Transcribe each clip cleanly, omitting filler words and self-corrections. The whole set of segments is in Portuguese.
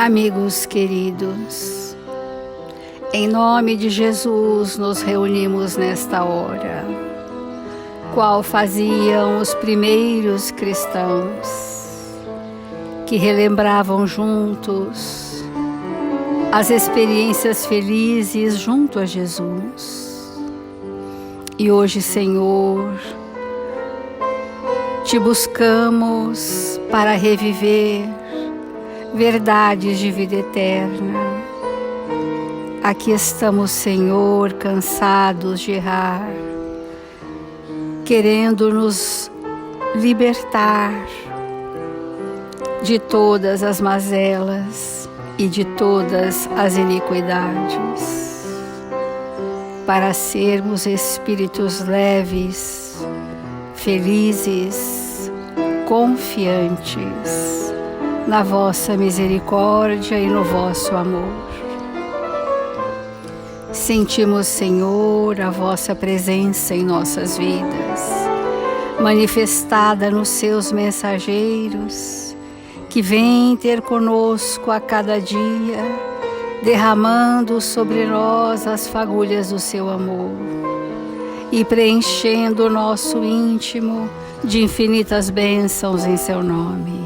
Amigos queridos, em nome de Jesus nos reunimos nesta hora, qual faziam os primeiros cristãos, que relembravam juntos as experiências felizes junto a Jesus. E hoje, Senhor, te buscamos para reviver verdades de vida eterna. Aqui estamos, Senhor, cansados de errar, querendo nos libertar de todas as mazelas e de todas as iniquidades, para sermos espíritos leves, felizes, confiantes na vossa misericórdia e no vosso amor. Sentimos, Senhor, a vossa presença em nossas vidas, manifestada nos seus mensageiros, que vêm ter conosco a cada dia, derramando sobre nós as fagulhas do seu amor e preenchendo o nosso íntimo de infinitas bênçãos em seu nome.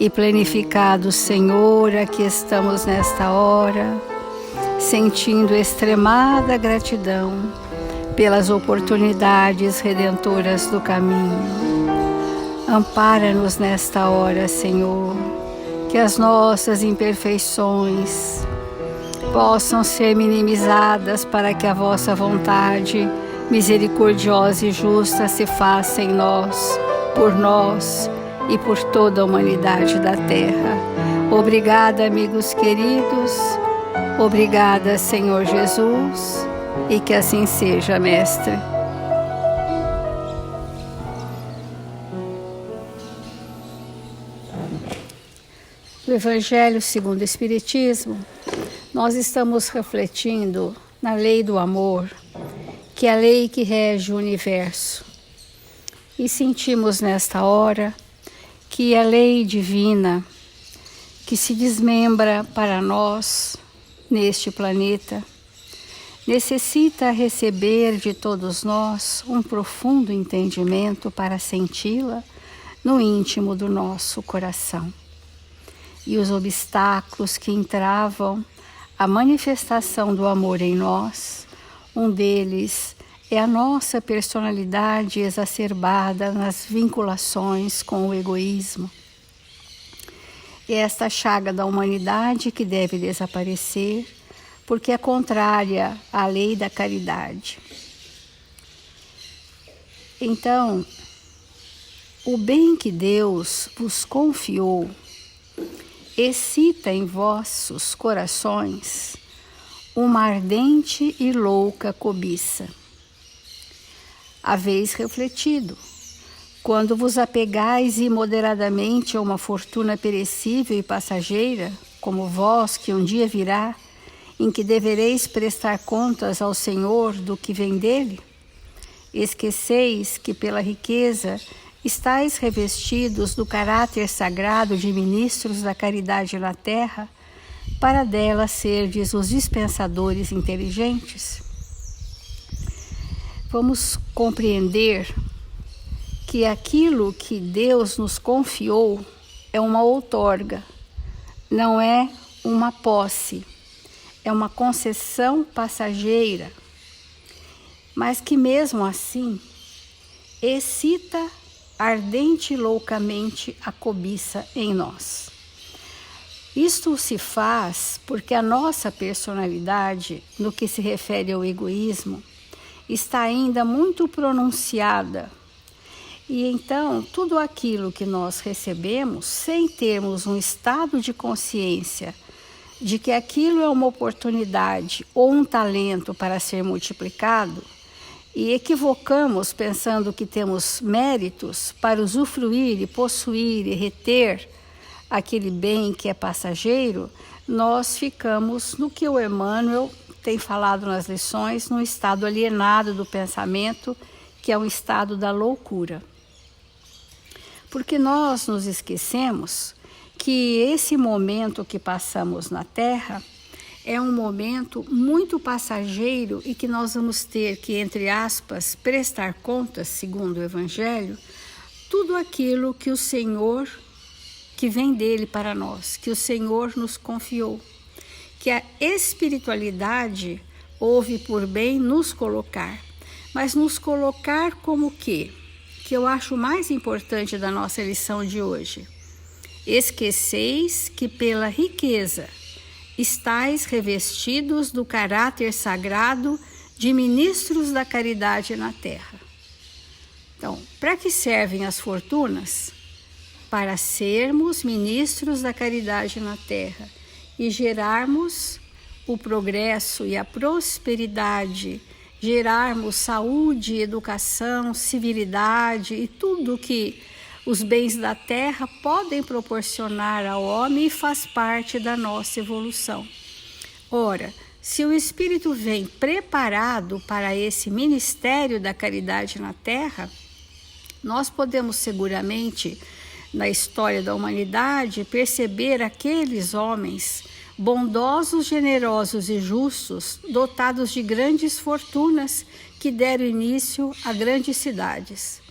E planificado, Senhor, aqui estamos nesta hora, sentindo extremada gratidão pelas oportunidades redentoras do caminho. Ampara-nos nesta hora, Senhor, que as nossas imperfeições possam ser minimizadas para que a vossa vontade misericordiosa e justa se faça em nós, por nós e por toda a humanidade da terra. Obrigada, amigos queridos. Obrigada, Senhor Jesus, e que assim seja, Mestre. No Evangelho segundo o Espiritismo, nós estamos refletindo na lei do amor, que é a lei que rege o universo. E sentimos nesta hora que a lei divina que se desmembra para nós neste planeta necessita receber de todos nós um profundo entendimento para senti-la no íntimo do nosso coração. E os obstáculos que entravam a manifestação do amor em nós, um deles é a nossa personalidade exacerbada nas vinculações com o egoísmo. É esta chaga da humanidade que deve desaparecer, porque é contrária à lei da caridade. Então, o bem que Deus vos confiou excita em vossos corações uma ardente e louca cobiça. Haveis refletido, quando vos apegais imoderadamente a uma fortuna perecível e passageira, como vós que um dia virá, em que devereis prestar contas ao Senhor do que vem dele? Esqueceis que pela riqueza estáis revestidos do caráter sagrado de ministros da caridade na terra, para dela serdes os dispensadores inteligentes? Vamos compreender que aquilo que Deus nos confiou é uma outorga, não é uma posse, é uma concessão passageira, mas que mesmo assim excita ardente e loucamente a cobiça em nós. Isto se faz porque a nossa personalidade, no que se refere ao egoísmo, está ainda muito pronunciada. E então, tudo aquilo que nós recebemos, sem termos um estado de consciência de que aquilo é uma oportunidade ou um talento para ser multiplicado, e equivocamos pensando que temos méritos para usufruir e possuir e reter aquele bem que é passageiro, nós ficamos no que o Emmanuel tem falado nas lições, num estado alienado do pensamento, que é um estado da loucura. Porque nós nos esquecemos que esse momento que passamos na Terra é um momento muito passageiro e que nós vamos ter que, entre aspas, prestar contas, segundo o Evangelho, tudo aquilo que o Senhor, que vem dele para nós, que o Senhor nos confiou, que a espiritualidade houve por bem nos colocar, mas nos colocar como o quê? Que eu acho mais importante da nossa lição de hoje. Esqueceis que pela riqueza estais revestidos do caráter sagrado de ministros da caridade na terra. Então, para que servem as fortunas? Para sermos ministros da caridade na terra e gerarmos o progresso e a prosperidade, gerarmos saúde, educação, civilidade e tudo que os bens da terra podem proporcionar ao homem e faz parte da nossa evolução. Ora, se o Espírito vem preparado para esse ministério da caridade na terra, nós podemos seguramente, na história da humanidade, perceber aqueles homens bondosos, generosos e justos, dotados de grandes fortunas que deram início a grandes cidades.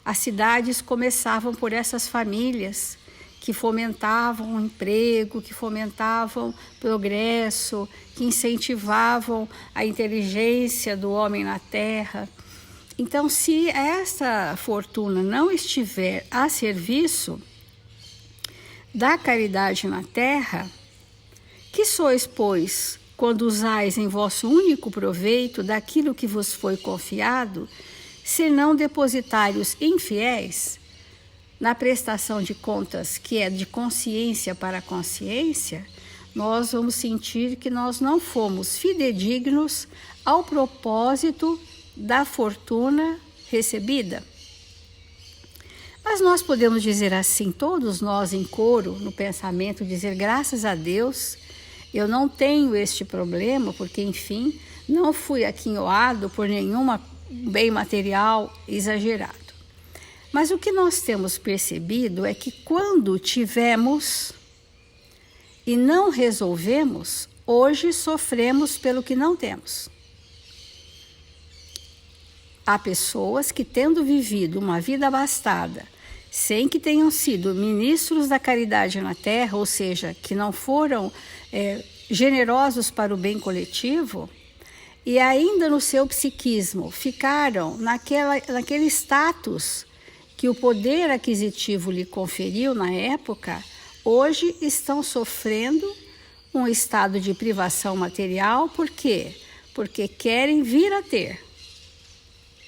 As cidades começavam por essas famílias que fomentavam o emprego, que fomentavam progresso, que incentivavam a inteligência do homem na terra. Então, se essa fortuna não estiver a serviço da caridade na terra, que sois, pois, quando usais em vosso único proveito daquilo que vos foi confiado, senão depositários infiéis, na prestação de contas que é de consciência para consciência, nós vamos sentir que nós não fomos fidedignos ao propósito da fortuna recebida. Mas nós podemos dizer assim, todos nós em coro, no pensamento, dizer graças a Deus, eu não tenho este problema, porque enfim, não fui aquinhoado por nenhuma bem material exagerado. Mas o que nós temos percebido é que quando tivemos e não resolvemos, hoje sofremos pelo que não temos. Há pessoas que, tendo vivido uma vida abastada, sem que tenham sido ministros da caridade na terra, ou seja, que não foram generosos para o bem coletivo, e ainda no seu psiquismo ficaram naquele status que o poder aquisitivo lhe conferiu na época, hoje estão sofrendo um estado de privação material. Por quê? Porque querem vir a ter.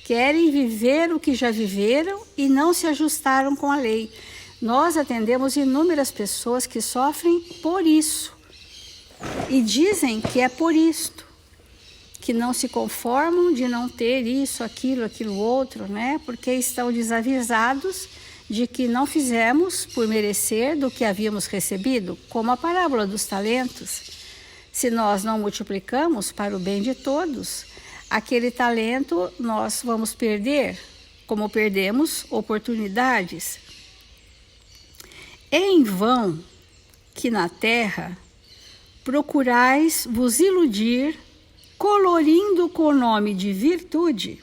Querem viver o que já viveram e não se ajustaram com a lei. Nós atendemos inúmeras pessoas que sofrem por isso e dizem que é por isto, que não se conformam de não ter isso, aquilo outro, né? Porque estão desavisados de que não fizemos por merecer do que havíamos recebido, como a parábola dos talentos. Se nós não multiplicamos para o bem de todos, aquele talento nós vamos perder, como perdemos oportunidades. É em vão que na terra procurais vos iludir, colorindo com o nome de virtude,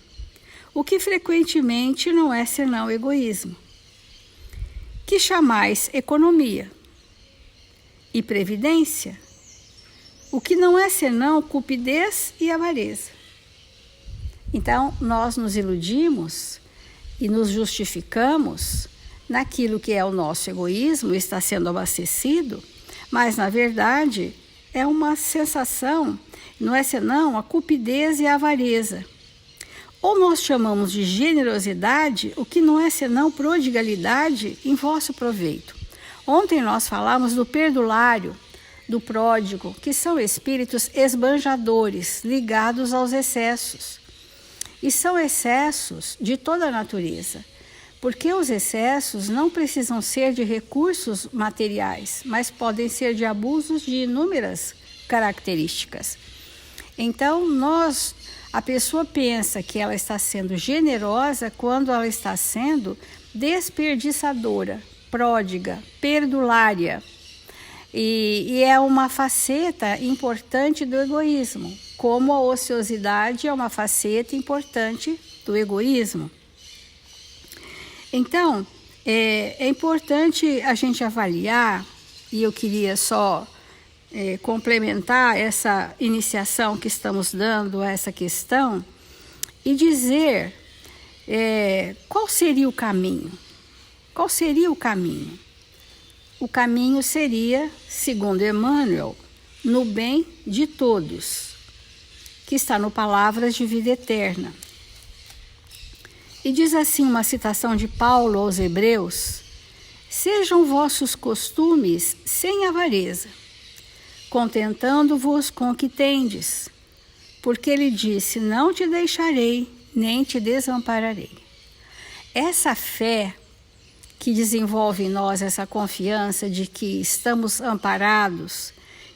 o que frequentemente não é senão egoísmo, que chamais economia, e previdência, o que não é senão cupidez e avareza. Então, nós nos iludimos e nos justificamos naquilo que é o nosso egoísmo, está sendo abastecido, mas, na verdade, é uma sensação, não é senão a cupidez e a avareza. Ou nós chamamos de generosidade o que não é senão prodigalidade em vosso proveito. Ontem nós falamos do perdulário, do pródigo, que são espíritos esbanjadores, ligados aos excessos. E são excessos de toda a natureza, porque os excessos não precisam ser de recursos materiais, mas podem ser de abusos de inúmeras características. Então, a pessoa pensa que ela está sendo generosa quando ela está sendo desperdiçadora, pródiga, perdulária. E é uma faceta importante do egoísmo, como a ociosidade é uma faceta importante do egoísmo. Então, é importante a gente avaliar, e eu queria só complementar essa iniciação que estamos dando a essa questão, e dizer qual seria o caminho. Qual seria o caminho? O caminho seria, segundo Emmanuel, no bem de todos, que está no Palavras de Vida Eterna. E diz assim uma citação de Paulo aos Hebreus: sejam vossos costumes sem avareza, contentando-vos com o que tendes, porque ele disse, não te deixarei, nem te desampararei. Essa fé que desenvolve em nós essa confiança de que estamos amparados,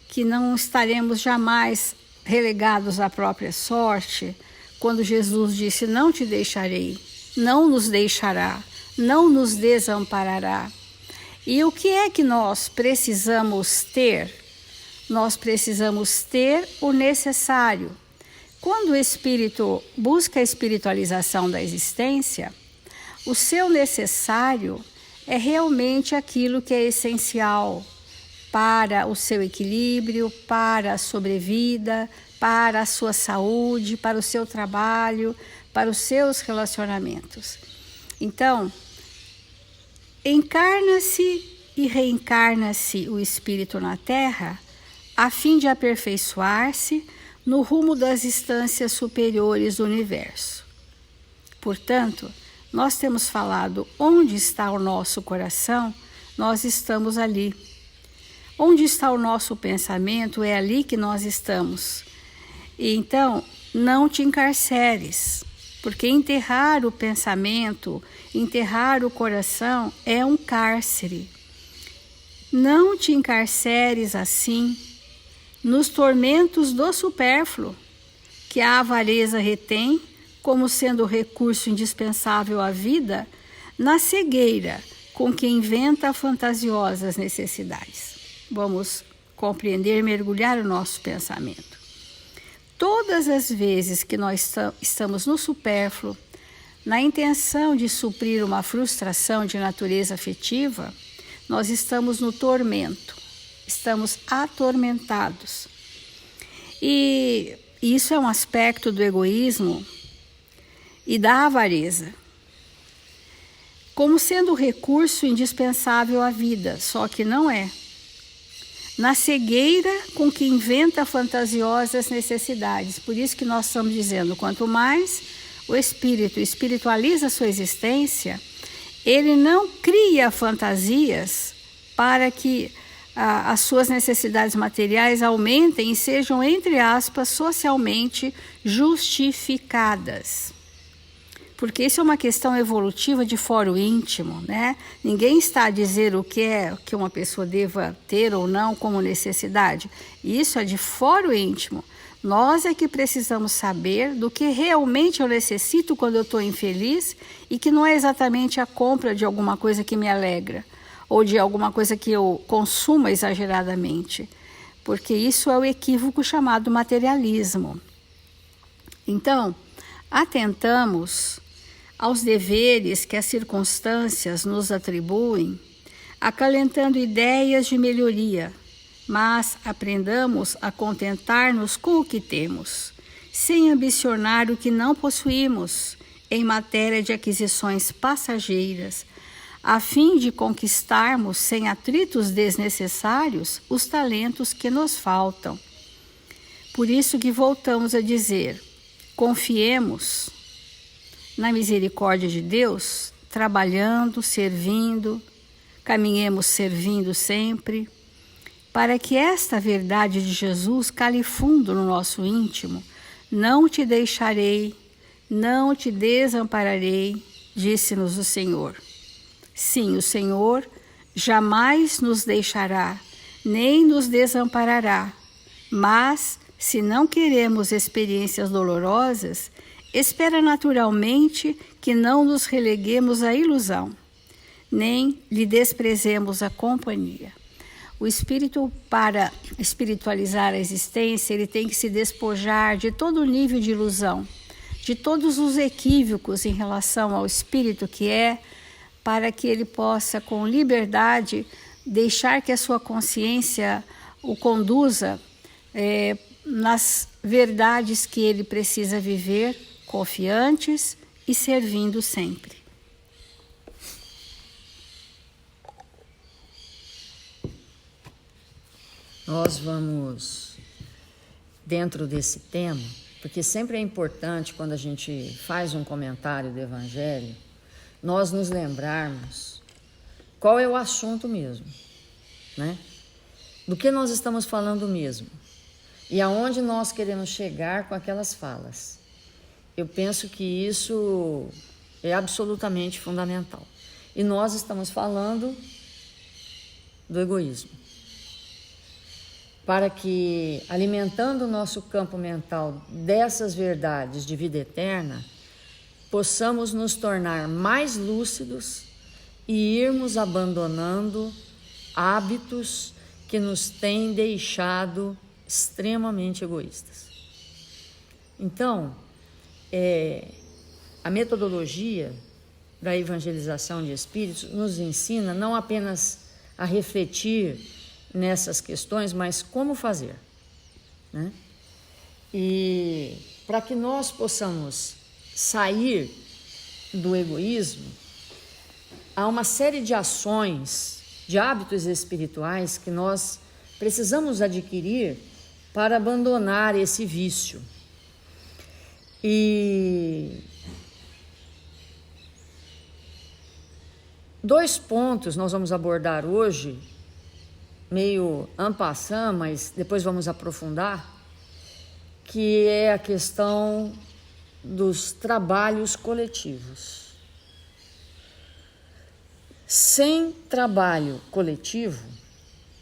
que não estaremos jamais relegados à própria sorte, quando Jesus disse, não te deixarei, não nos deixará, não nos desamparará. E o que é que nós precisamos ter? Nós precisamos ter o necessário. Quando o espírito busca a espiritualização da existência, o seu necessário é realmente aquilo que é essencial para o seu equilíbrio, para a sobrevida, para a sua saúde, para o seu trabalho, para os seus relacionamentos. Então, encarna-se e reencarna-se o espírito na Terra a fim de aperfeiçoar-se no rumo das instâncias superiores do universo. Portanto, nós temos falado onde está o nosso coração, nós estamos ali. Onde está o nosso pensamento, é ali que nós estamos. E então, não te encarceres, porque enterrar o pensamento, enterrar o coração é um cárcere. Não te encarceres assim, nos tormentos do supérfluo, que a avareza retém, como sendo o recurso indispensável à vida, na cegueira com que inventa fantasiosas necessidades. Vamos compreender, mergulhar o nosso pensamento. Todas as vezes que nós estamos no supérfluo, na intenção de suprir uma frustração de natureza afetiva, nós estamos no tormento, estamos atormentados. E isso é um aspecto do egoísmo e da avareza, como sendo o recurso indispensável à vida, só que não é. Na cegueira com que inventa fantasiosas necessidades. Por isso que nós estamos dizendo, quanto mais o espírito espiritualiza a sua existência, ele não cria fantasias para que as suas necessidades materiais aumentem e sejam, entre aspas, socialmente justificadas. Porque isso é uma questão evolutiva de fórum íntimo, né? Ninguém está a dizer o que é que uma pessoa deva ter ou não como necessidade. Isso é de fórum íntimo. Nós é que precisamos saber do que realmente eu necessito quando eu estou infeliz e que não é exatamente a compra de alguma coisa que me alegra ou de alguma coisa que eu consuma exageradamente. Porque isso é o equívoco chamado materialismo. Então, atentamos aos deveres que as circunstâncias nos atribuem, acalentando ideias de melhoria, mas aprendamos a contentar-nos com o que temos, sem ambicionar o que não possuímos, em matéria de aquisições passageiras, a fim de conquistarmos, sem atritos desnecessários, os talentos que nos faltam. Por isso que voltamos a dizer, confiemos na misericórdia de Deus, trabalhando, servindo, caminhemos servindo sempre, para que esta verdade de Jesus cale fundo no nosso íntimo. Não te deixarei, não te desampararei, disse-nos o Senhor. Sim, o Senhor jamais nos deixará, nem nos desamparará, mas, se não queremos experiências dolorosas, espera naturalmente que não nos releguemos à ilusão. nem lhe desprezemos a companhia. O espírito, para espiritualizar a existência, ele tem que se despojar de todo o nível de ilusão, de todos os equívocos em relação ao espírito que é, para que ele possa, com liberdade, deixar que a sua consciência o conduza nas verdades que ele precisa viver, confiantes e servindo sempre. Nós vamos, dentro desse tema, porque sempre é importante, quando a gente faz um comentário do Evangelho, nós nos lembrarmos qual é o assunto mesmo, né? Do que nós estamos falando mesmo e aonde nós queremos chegar com aquelas falas. Eu penso que isso é absolutamente fundamental. E nós estamos falando do egoísmo. Para que, alimentando o nosso campo mental dessas verdades de vida eterna, possamos nos tornar mais lúcidos e irmos abandonando hábitos que nos têm deixado extremamente egoístas. Então, a metodologia da evangelização de espíritos nos ensina não apenas a refletir nessas questões, mas como fazer, né? E para que nós possamos sair do egoísmo, há uma série de ações, de hábitos espirituais que nós precisamos adquirir para abandonar esse vício. E 2 pontos nós vamos abordar hoje, meio en passant, mas depois vamos aprofundar, que é a questão dos trabalhos coletivos. Sem trabalho coletivo,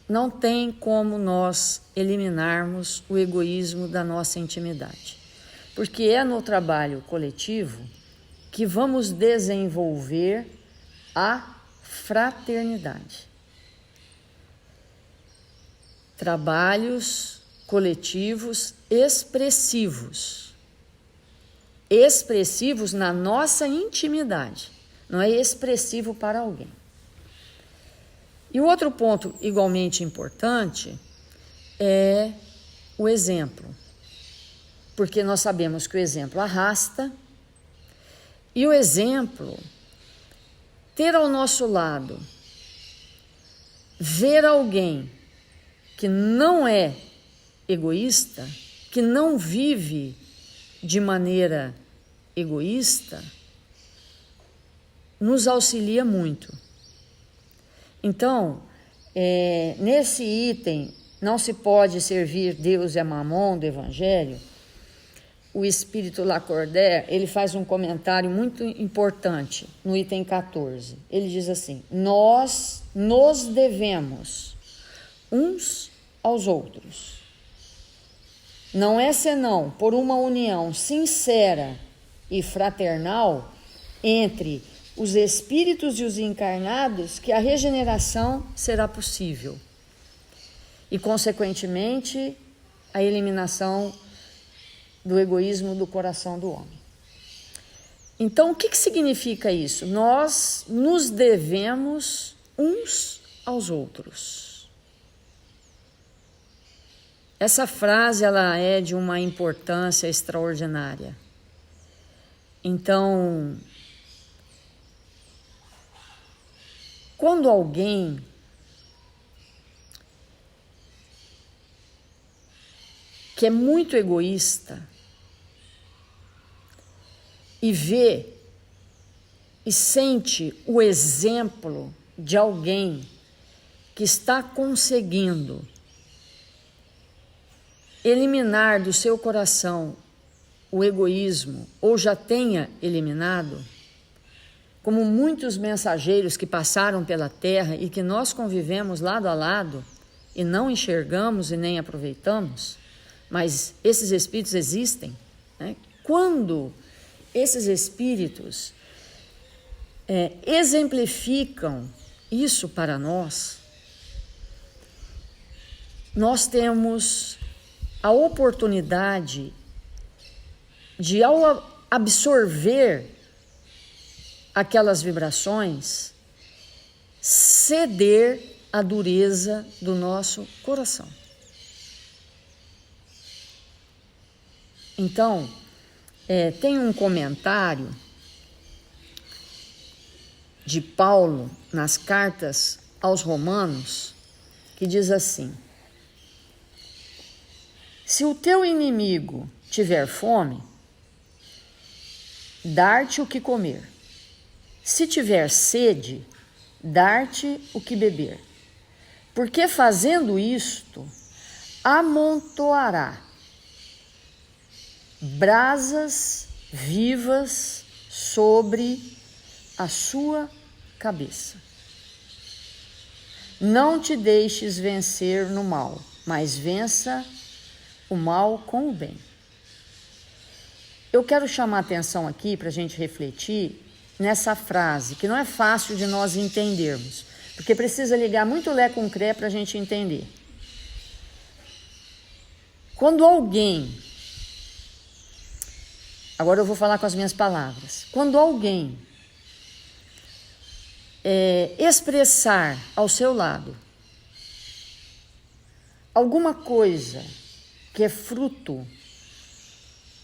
não tem como nós eliminarmos o egoísmo da nossa intimidade. Porque é no trabalho coletivo que vamos desenvolver a fraternidade. Trabalhos coletivos expressivos. Expressivos na nossa intimidade. Não é expressivo para alguém. E o outro ponto igualmente importante é o exemplo. Porque nós sabemos que o exemplo arrasta, e o exemplo, ter ao nosso lado, ver alguém que não é egoísta, que não vive de maneira egoísta, nos auxilia muito. Então, nesse item, não se pode servir Deus e a Mamon do Evangelho, o Espírito Lacordaire, ele faz um comentário muito importante no item 14. Ele diz assim: nós nos devemos uns aos outros. Não é senão por uma união sincera e fraternal entre os espíritos e os encarnados que a regeneração será possível e, consequentemente, a eliminação do egoísmo do coração do homem. Então, o que significa isso? Nós nos devemos uns aos outros. Essa frase ela é de uma importância extraordinária. Então, quando alguém que é muito egoísta e vê e sente o exemplo de alguém que está conseguindo eliminar do seu coração o egoísmo, ou já tenha eliminado, como muitos mensageiros que passaram pela terra e que nós convivemos lado a lado e não enxergamos e nem aproveitamos, mas esses espíritos existem, né? Quando esses espíritos exemplificam isso para nós, nós temos a oportunidade de, ao absorver aquelas vibrações, ceder à dureza do nosso coração. Então, tem um comentário de Paulo nas cartas aos Romanos que diz assim: se o teu inimigo tiver fome, dar-te o que comer. Se tiver sede, dar-te o que beber. Porque fazendo isto, amontoará brasas vivas sobre a sua cabeça. Não te deixes vencer no mal, mas vença o mal com o bem. Eu quero chamar a atenção aqui para a gente refletir nessa frase, que não é fácil de nós entendermos, porque precisa ligar muito lé com cré para a gente entender. Quando alguém, agora eu vou falar com as minhas palavras, quando alguém expressar ao seu lado alguma coisa que é fruto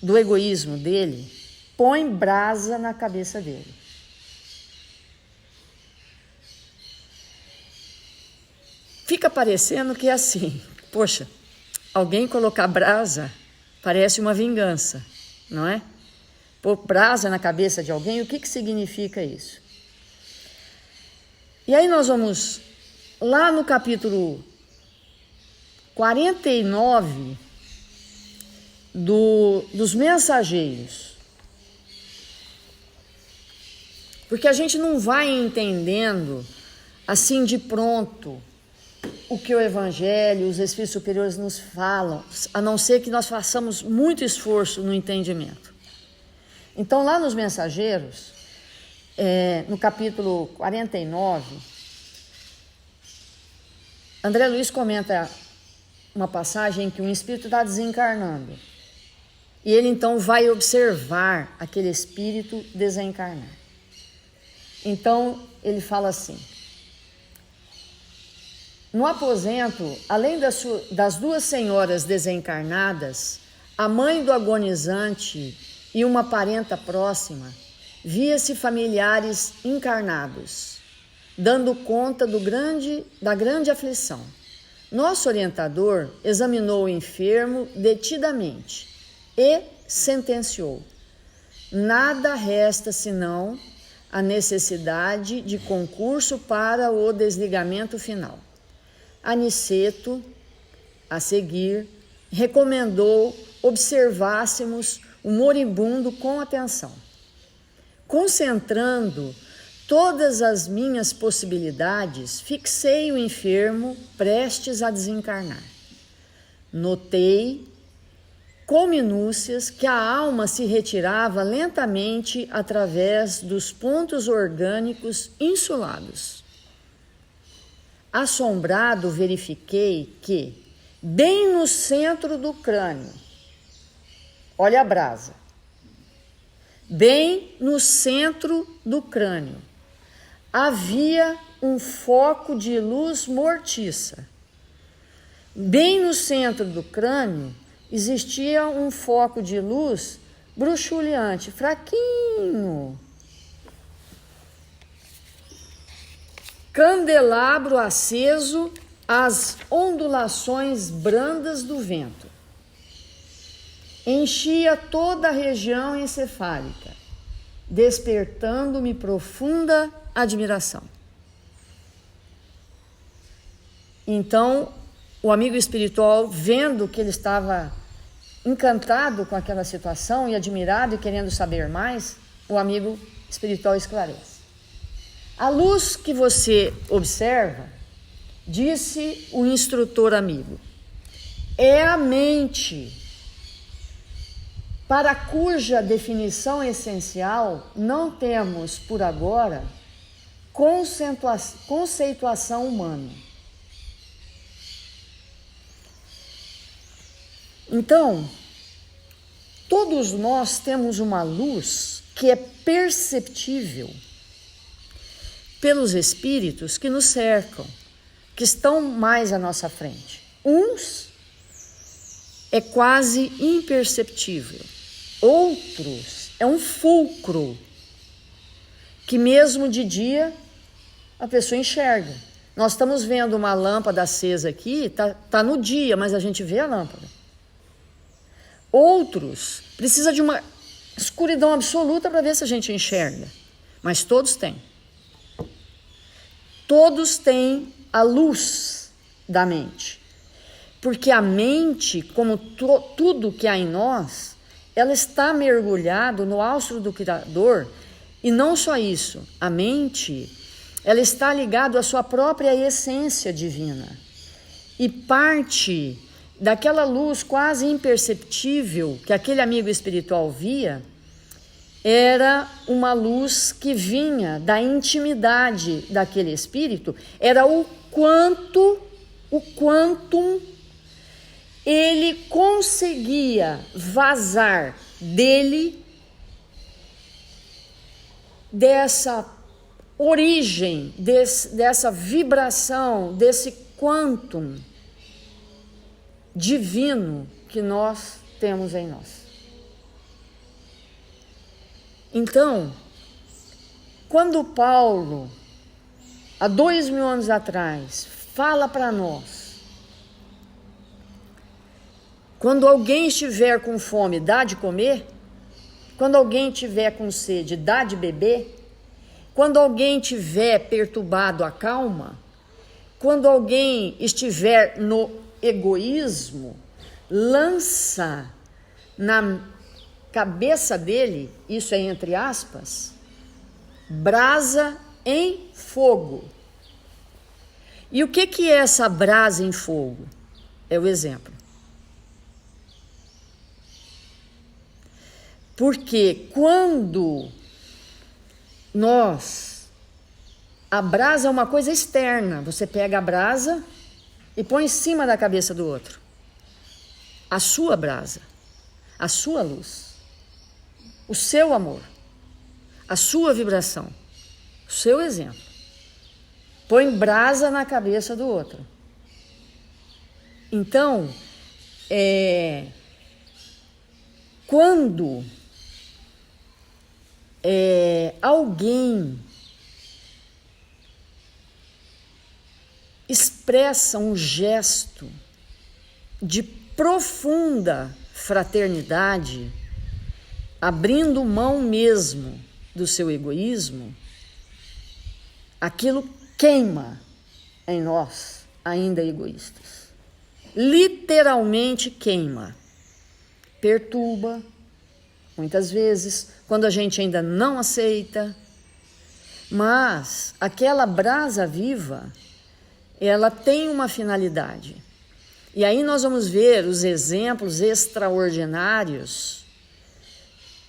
do egoísmo dele, põe brasa na cabeça dele. Fica parecendo que é assim, poxa, alguém colocar brasa parece uma vingança, não é? Pôr brasa na cabeça de alguém, o que significa isso? E aí nós vamos lá no capítulo 49 dos mensageiros. Porque a gente não vai entendendo assim de pronto o que o Evangelho, os Espíritos Superiores nos falam, a não ser que nós façamos muito esforço no entendimento. Então, lá nos Mensageiros, no capítulo 49, André Luiz comenta uma passagem em que um espírito está desencarnando. E ele então vai observar aquele espírito desencarnar. Então, ele fala assim: no aposento, além das duas senhoras desencarnadas, a mãe do agonizante e uma parenta próxima, via-se familiares encarnados, dando conta da grande aflição. Nosso orientador examinou o enfermo detidamente e sentenciou: nada resta senão a necessidade de concurso para o desligamento final. Aniceto, a seguir, recomendou observássemos o moribundo com atenção. Concentrando todas as minhas possibilidades, fixei o enfermo prestes a desencarnar. Notei com minúcias que a alma se retirava lentamente através dos pontos orgânicos insulados. Assombrado, verifiquei que, bem no centro do crânio, olha a brasa, bem no centro do crânio, havia um foco de luz mortiça. Bem no centro do crânio existia um foco de luz bruxuleante, fraquinho. Candelabro aceso às ondulações brandas do vento. Enchia toda a região encefálica, despertando-me profunda admiração. Então, o amigo espiritual, vendo que ele estava encantado com aquela situação e admirado e querendo saber mais, o amigo espiritual esclarece. A luz que você observa, disse o instrutor amigo, é a mente para cuja definição essencial não temos, por agora, conceituação humana. Então, todos nós temos uma luz que é perceptível pelos espíritos que nos cercam, que estão mais à nossa frente. Uns é quase imperceptível, outros é um fulcro que mesmo de dia a pessoa enxerga. Nós estamos vendo uma lâmpada acesa aqui, tá no dia, mas a gente vê a lâmpada. Outros precisa de uma escuridão absoluta para ver se a gente enxerga, mas todos têm. Todos têm a luz da mente, porque a mente, como tudo que há em nós, ela está mergulhada no austro do Criador, e não só isso, a mente, ela está ligada à sua própria essência divina, e parte daquela luz quase imperceptível que aquele amigo espiritual via, era uma luz que vinha da intimidade daquele espírito, era o quantum ele conseguia vazar dele, dessa origem, dessa vibração, desse quantum divino que nós temos em nós. Então, quando Paulo, há 2000 anos atrás, fala para nós, quando alguém estiver com fome, dá de comer, quando alguém estiver com sede, dá de beber, quando alguém estiver perturbado, acalma, quando alguém estiver no egoísmo, lança na cabeça dele, isso é entre aspas, brasa em fogo. E o que é essa brasa em fogo? É o exemplo. Porque quando a brasa é uma coisa externa, você pega a brasa e põe em cima da cabeça do outro. A sua brasa, a sua luz, o seu amor, a sua vibração, o seu exemplo. Põe brasa na cabeça do outro. Então, quando alguém expressa um gesto de profunda fraternidade, abrindo mão mesmo do seu egoísmo, aquilo queima em nós, ainda egoístas. Literalmente queima, perturba, muitas vezes, quando a gente ainda não aceita, mas aquela brasa viva, ela tem uma finalidade. E aí nós vamos ver os exemplos extraordinários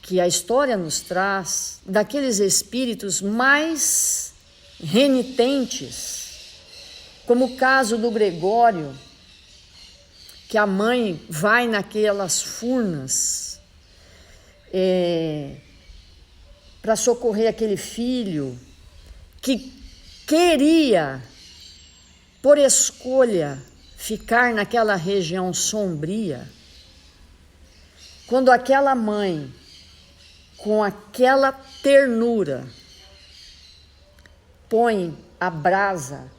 que a história nos traz daqueles espíritos mais renitentes, como o caso do Gregório, que a mãe vai naquelas furnas para socorrer aquele filho que queria, por escolha, ficar naquela região sombria. Quando aquela mãe, com aquela ternura, põe a brasa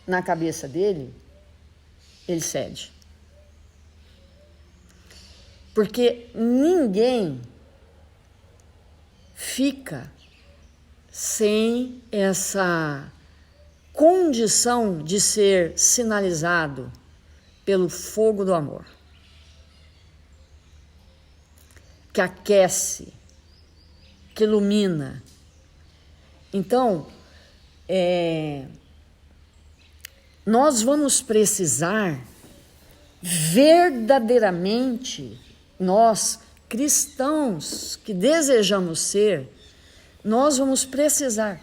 na cabeça dele, ele cede. Porque ninguém fica sem essa condição de ser sinalizado pelo fogo do amor, que aquece, que ilumina. Então, nós vamos precisar verdadeiramente, nós cristãos que desejamos ser, nós vamos precisar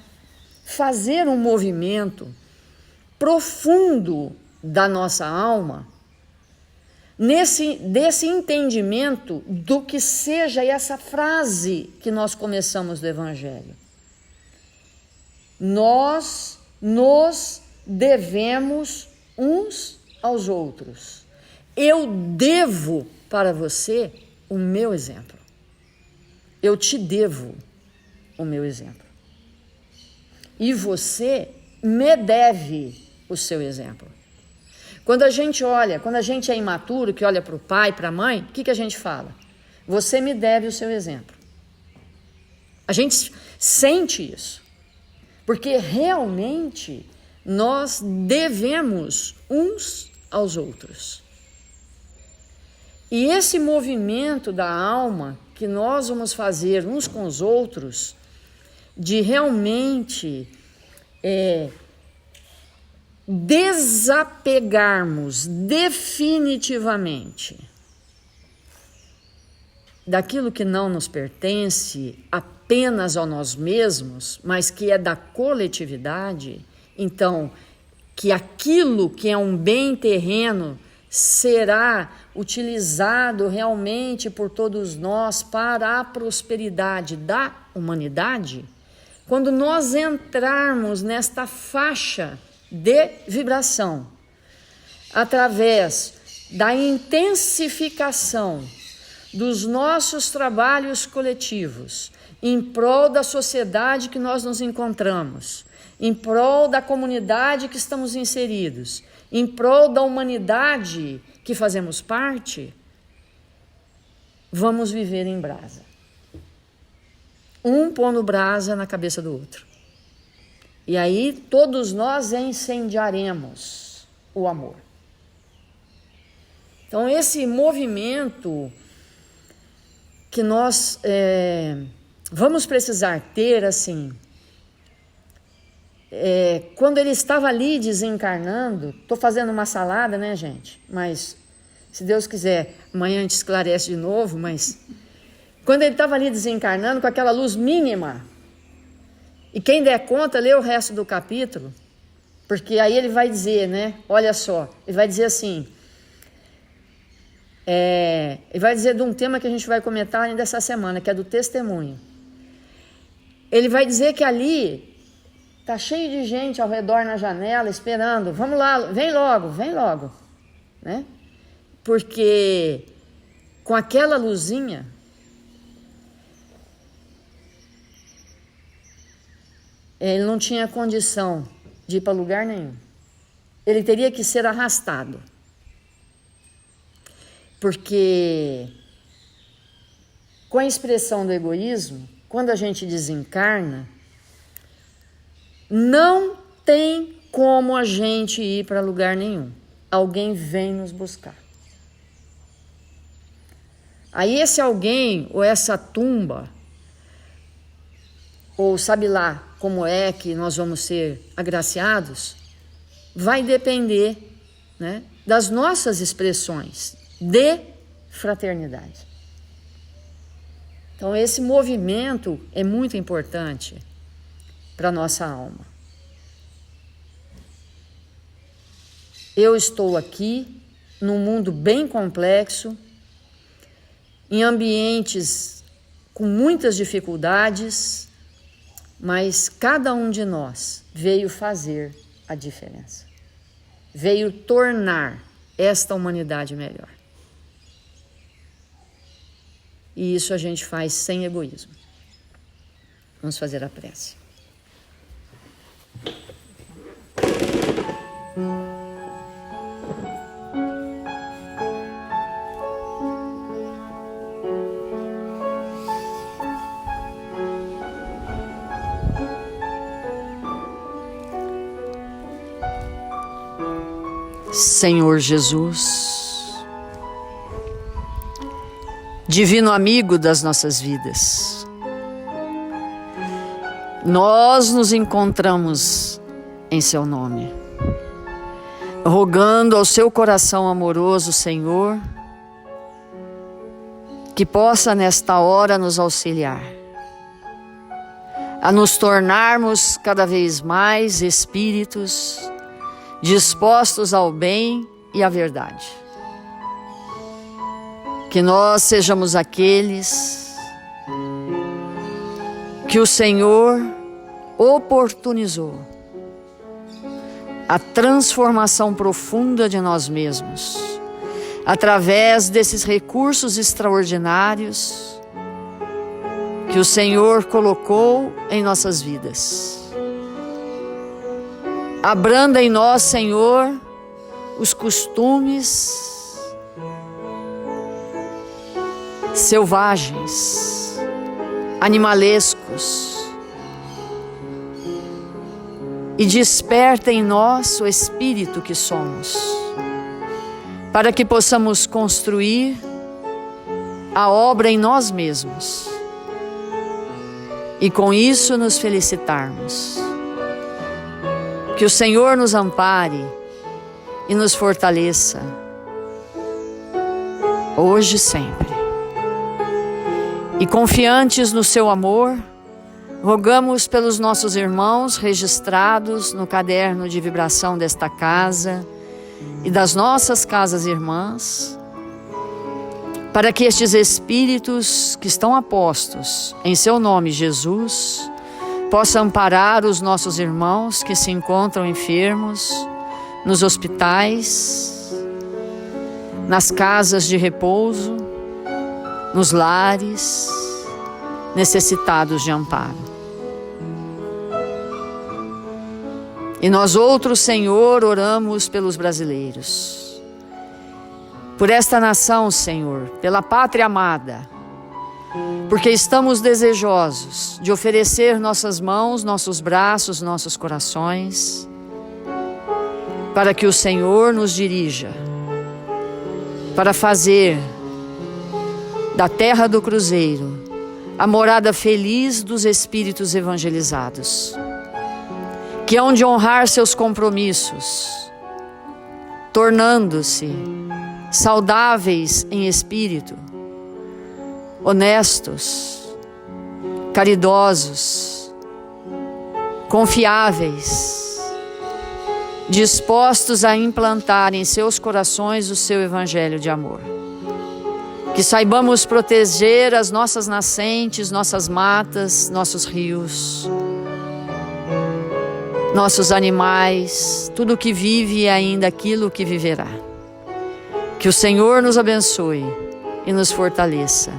fazer um movimento profundo da nossa alma, desse entendimento do que seja essa frase que nós começamos do Evangelho. Nós nos devemos uns aos outros. Eu devo para você o meu exemplo. Eu te devo o meu exemplo. E você me deve o seu exemplo. Quando a gente é imaturo, que olha para o pai, para a mãe, o que a gente fala? Você me deve o seu exemplo. A gente sente isso, porque realmente nós devemos uns aos outros. E esse movimento da alma que nós vamos fazer uns com os outros, de realmente desapegarmos definitivamente daquilo que não nos pertence apenas a nós mesmos, mas que é da coletividade. Então, que aquilo que é um bem terreno será utilizado realmente por todos nós para a prosperidade da humanidade. Quando nós entrarmos nesta faixa de vibração, através da intensificação dos nossos trabalhos coletivos, em prol da sociedade que nós nos encontramos, em prol da comunidade que estamos inseridos, em prol da humanidade que fazemos parte, vamos viver em brasa. Um pondo brasa na cabeça do outro. E aí todos nós incendiaremos o amor. Então esse movimento que nós vamos precisar ter, assim, quando ele estava ali desencarnando, estou fazendo uma salada, né, gente? Mas, se Deus quiser, amanhã a gente esclarece de novo, mas quando ele estava ali desencarnando, com aquela luz mínima, e quem der conta, lê o resto do capítulo, porque aí ele vai dizer, né, olha só, ele vai dizer assim, ele vai dizer de um tema que a gente vai comentar ainda essa semana, que é do testemunho. Ele vai dizer que ali está cheio de gente ao redor na janela, esperando. Vamos lá, vem logo, né? Porque com aquela luzinha, ele não tinha condição de ir para lugar nenhum. Ele teria que ser arrastado. Porque com a expressão do egoísmo, quando a gente desencarna, não tem como a gente ir para lugar nenhum. Alguém vem nos buscar. Aí esse alguém, ou essa tumba, ou sabe lá como é que nós vamos ser agraciados, vai depender, né, das nossas expressões de fraternidade. Então esse movimento é muito importante para a nossa alma. Eu estou aqui num mundo bem complexo, em ambientes com muitas dificuldades, mas cada um de nós veio fazer a diferença. Veio tornar esta humanidade melhor. E isso a gente faz sem egoísmo. Vamos fazer a prece. Senhor Jesus, divino amigo das nossas vidas, nós nos encontramos em seu nome, rogando ao seu coração amoroso, Senhor, que possa nesta hora nos auxiliar a nos tornarmos cada vez mais espíritos dispostos ao bem e à verdade. Que nós sejamos aqueles que o Senhor oportunizou a transformação profunda de nós mesmos, através desses recursos extraordinários que o Senhor colocou em nossas vidas. Abranda em nós, Senhor, os costumes selvagens, animalescos, e desperta em nós o espírito que somos, para que possamos construir a obra em nós mesmos e com isso nos felicitarmos. Que o Senhor nos ampare e nos fortaleça, hoje e sempre. E confiantes no seu amor, rogamos pelos nossos irmãos registrados no caderno de vibração desta casa e das nossas casas irmãs, para que estes espíritos que estão apostos em seu nome, Jesus, possam amparar os nossos irmãos que se encontram enfermos, nos hospitais, nas casas de repouso, nos lares, necessitados de amparo. E nós outros, Senhor, oramos pelos brasileiros, por esta nação, Senhor, pela pátria amada, porque estamos desejosos de oferecer nossas mãos, nossos braços, nossos corações, para que o Senhor nos dirija, para fazer da terra do Cruzeiro a morada feliz dos espíritos evangelizados, que hão de honrar seus compromissos, tornando-se saudáveis em espírito, honestos, caridosos, confiáveis, dispostos a implantar em seus corações o seu evangelho de amor. Que saibamos proteger as nossas nascentes, nossas matas, nossos rios, nossos animais, tudo que vive e ainda aquilo que viverá. Que o Senhor nos abençoe e nos fortaleça,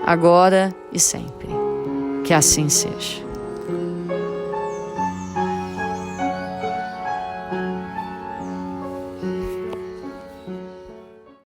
agora e sempre. Que assim seja.